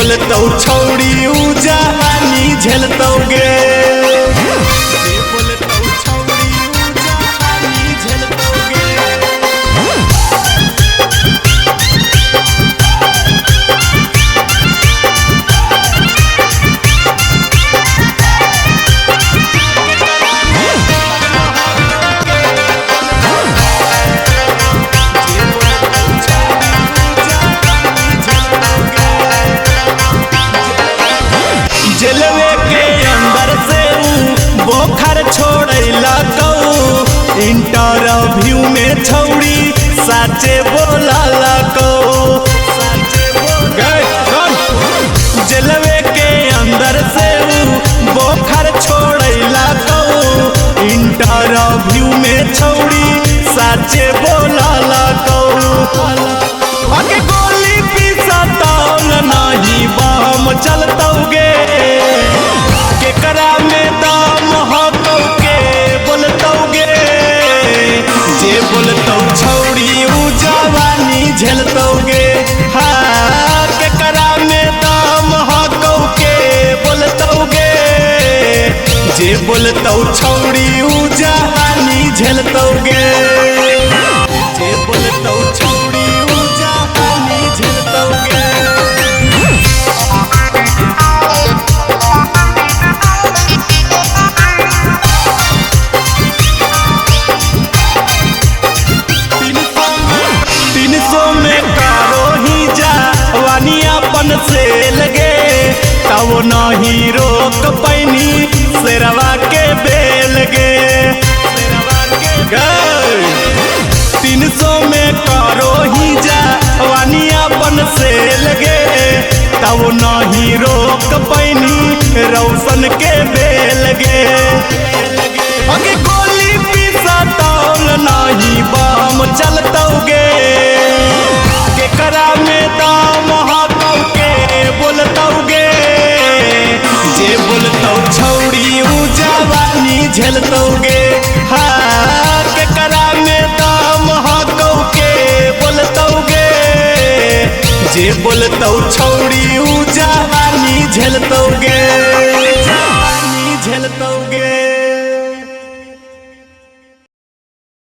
बोलतौ छौड़ी ऊ जवानी झेलतौगे। जे बोलतौ छौड़ी ऊ जवानी झेलतौगे। जेलवे के अंदर से ऊ बोखर छोड़ैला कौ इंटरव्यू में छौड़ी साचे बोला कौ। जेलवे के अंदर से ऊ बोखर छोड़ैला कौ इंटरव्यू में छौड़ी साचे बोला कौ। आगे गोली पीसतौल नहीं बम चलतौगे। केकरा में दम हतौ के बोलतौगे। जे बोलतौ छौड़ी ऊ जवानी झेलतौगे। हाँ केकरा में दम हतौ के बोलतौगे। जे बोलतौ छौड़ी ऊ जवानी झेलतौगे। जे बोलतौ छौड़ी ऊ जवानी झेलतौगे। से लगे तब नहीं रोक पैनी शेरवा के बेल गे। 300 में करो ही जवानी अपन से लगे तब नहीं रोक पैनी रौशन के बेल गे। अगे गोली पीसतौल नहीं बम चलतौगे। केकरा में दम हतौ के बोलतौगे। जे बोलतौ छौड़ी ऊ जवानी झेलतौगे। हाँ केकरा में दम हतौ के बोलतौगे। जे बोलतौ छौड़ी ऊ जवानी झेलतौगे। जवानी झेलतौगे।